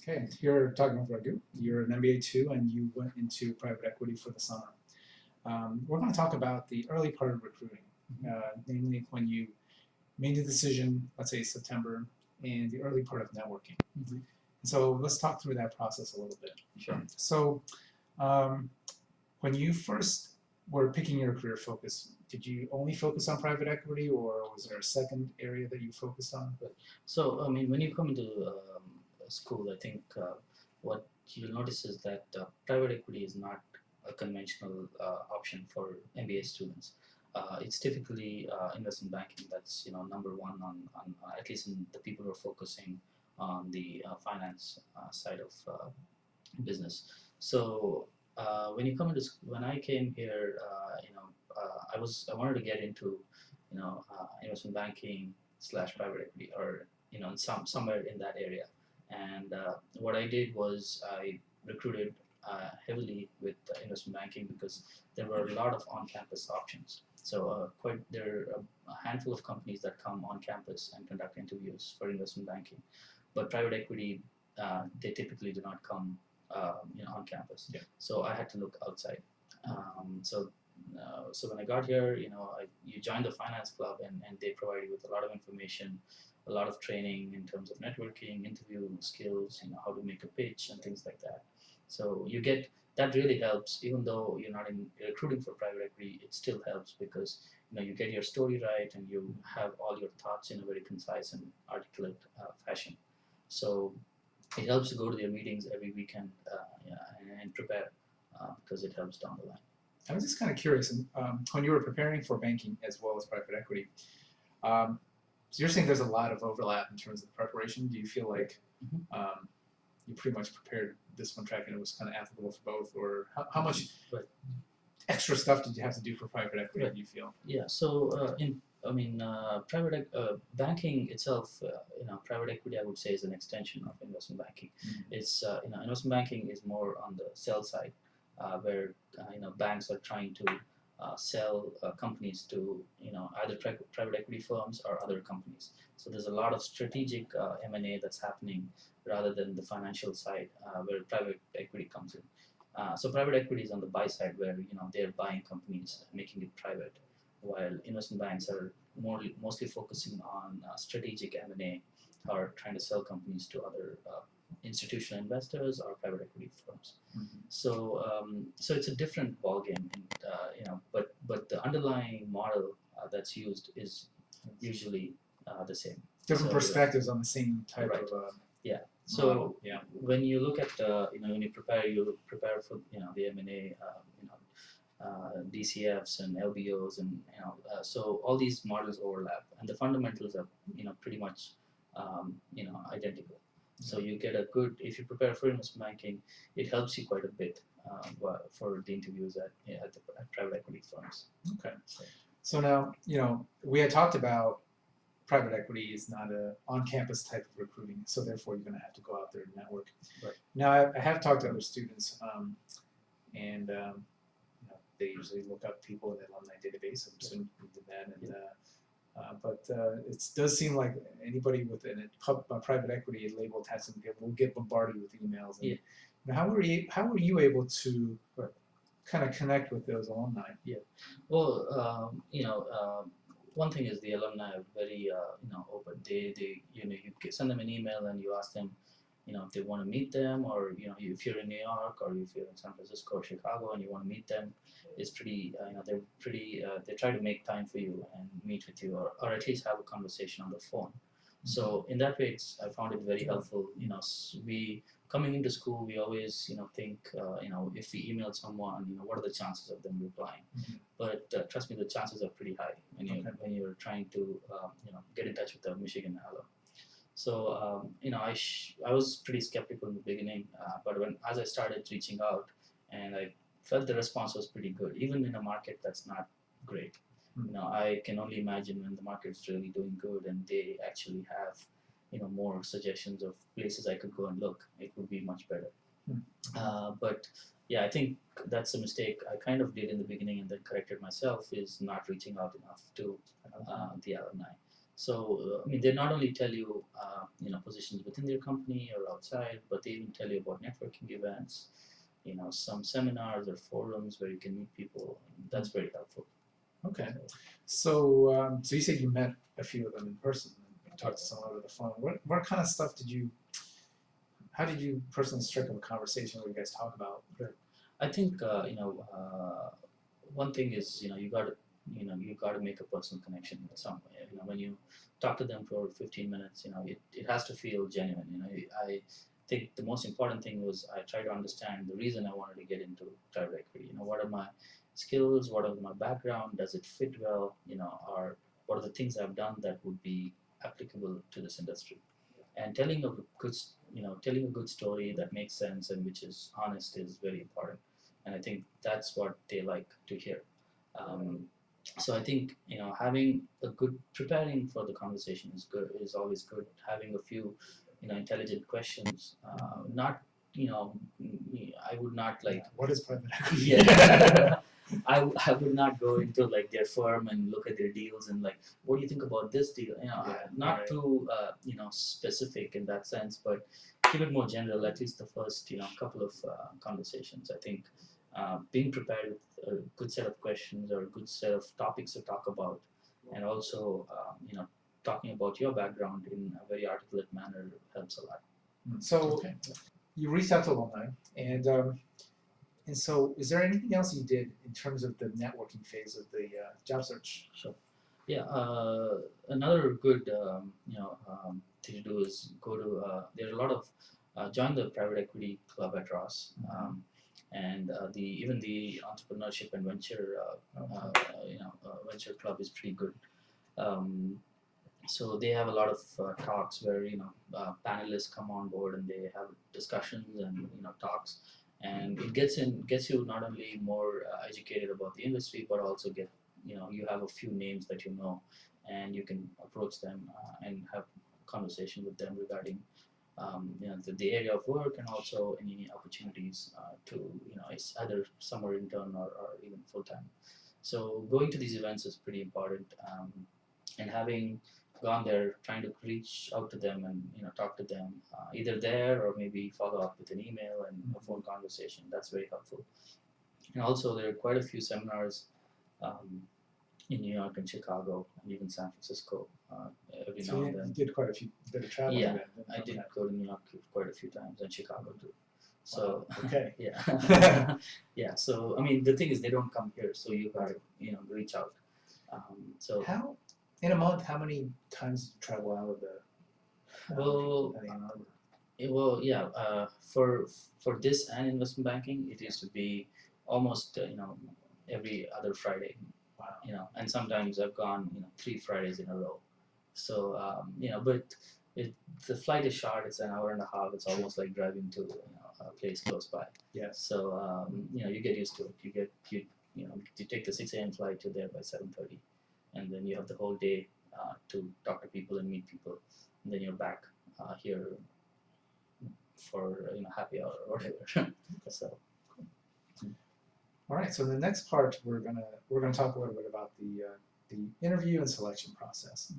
Okay, here talking with Raghu. You're an MBA too, and you went into private equity for the summer. We're going to talk about the early part of recruiting, namely when you made the decision, let's say September, and the early part of networking. Mhm. So let's talk through that process a little bit. Sure. So um, when you first were picking your career focus, did you only focus on private equity, or was there a second area that you focused on? So, I mean, when you come into school, I think what you'll notice is that private equity is not a conventional option for MBA students. It's typically investment banking that's number one on at least in the people who are focusing on the finance side of business. So when you come into when I came here, I wanted to get into investment banking slash private equity or somewhere in that area. And what I did was I recruited heavily with investment banking because there were a lot of on-campus options. So quite there are a handful of companies that come on campus and conduct interviews for investment banking, but private equity they typically do not come on campus. Yeah. So I had to look outside. So when I got here, you join the finance club and they provide you with a lot of information, a lot of training in terms of networking, interview skills, how to make a pitch and things like that. So you get that really helps, even though you're not in recruiting for private equity, it still helps because you get your story right and you have all your thoughts in a very concise and articulate fashion. So it helps to go to their meetings every weekend and prepare because it helps down the line. I was just kind of curious, when you were preparing for banking as well as private equity, so you're saying there's a lot of overlap in terms of preparation. Do you feel like you pretty much prepared this one track and it was kind of applicable for both, or how much extra stuff did you have to do for private equity? Do you feel? Yeah. So private banking itself, private equity, I would say, is an extension of investment banking. It's investment banking is more on the sell side, where banks are trying to sell companies to either private equity firms or other companies. So there's a lot of strategic M&A that's happening rather than the financial side where private equity comes in. So private equity is on the buy side where they're buying companies and making it private, while investment banks are mostly focusing on strategic M&A or trying to sell companies to other institutional investors or private equity firms. So it's a different ballgame, but the underlying model that's used is usually the same. Different perspectives on the same type Right. of. Yeah. So model. Yeah. when you look at when you prepare for the M&A DCFs and LBOs and so all these models overlap and the fundamentals are pretty much identical. So you get a good, if you prepare for investment banking, it helps you quite a bit for the interviews at private equity firms. Okay. So now, we had talked about private equity is not a on-campus type of recruiting, so therefore you're going to have to go out there and network. Right. Now, I have talked to other students, and they usually look up people in the alumni database. I'm assuming you did that, but it does seem like anybody with a private equity labeled has will get bombarded with emails. And, how were you able to kind of connect with those alumni? Yeah. Well, one thing is the alumni are very open. They you send them an email and you ask them if they want to meet them, or if you're in New York or if you're in San Francisco or Chicago and you want to meet them, it's pretty they're pretty they try to make time for you and meet with you or at least have a conversation on the phone. So in that way, I found it very helpful. We coming into school, we always think if we email someone, what are the chances of them replying? But trust me, the chances are pretty high when you're trying to get in touch with the Michigan alum. So I was pretty skeptical in the beginning, but as I started reaching out, and I felt the response was pretty good, even in a market that's not great. I can only imagine when the market's really doing good and they actually have more suggestions of places I could go and look. It would be much better. But yeah, I think that's a mistake I kind of did in the beginning and then corrected myself, is not reaching out enough to the alumni. So I mean, they not only tell you positions within their company or outside, but they even tell you about networking events, some seminars or forums where you can meet people. That's very helpful. Okay. So so you said you met a few of them in person and talked to someone over the phone. What kind of stuff how did you personally strike up a conversation? What you guys talk about? I think one thing is you got to make a personal connection in some way. When you talk to them for 15 minutes, it has to feel genuine. I think the most important thing was I try to understand the reason I wanted to get into private equity. What are my skills? What are my background? Does it fit well? Or what are the things I've done that would be applicable to this industry? And telling a good story that makes sense and which is honest is very important. And I think that's what they like to hear. Um, so I think having a good preparing for the conversation is always good. Having a few intelligent questions. Not I would not like What is private equity? yeah. I would not go into like their firm and look at their deals and like, what do you think about this deal? Not right. too specific in that sense, but keep it more general. At least the first couple of conversations. I think being prepared with a good set of questions or a good set of topics to talk about, and also talking about your background in a very articulate manner helps a lot. So Okay. you reached out to alumni, and so is there anything else you did in terms of the networking phase of the job search? Sure. Yeah. Another good thing to do is go to. There are a lot of join the private equity club at Ross, and even the entrepreneurship and venture venture club is pretty good. So they have a lot of talks where panelists come on board and they have discussions and talks, and it gets you not only more educated about the industry, but also you have a few names that and you can approach them and have conversation with them regarding the area of work and also any opportunities to it's either summer intern or even full time. So going to these events is pretty important, and having gone there, trying to reach out to them and talk to them either there or maybe follow up with an email and a phone conversation. That's very helpful. And also there are quite a few seminars in New York and Chicago and even San Francisco every So now you and then. did quite a bit of traveling Yeah, then. I did go to New York quite a few times and Chicago too. So Okay. yeah, yeah. So I mean, the thing is, they don't come here, so you got to reach out. So How in a month? How many times did you travel out of the well, Ann Arbor? well, yeah. For this and investment banking, it used to be almost every other Friday. Wow. And sometimes I've gone 3 Fridays in a row. So but the flight is short. It's an hour and a half. It's almost like driving to a place close by. Yes. So you get used to it. You take the 6 a.m. flight. You're there by 7:30, and then you have the whole day to talk to people and meet people. And then you're back here for happy hour or whatever. So. All right. So in the next part, we're gonna talk a little bit about the interview and selection process.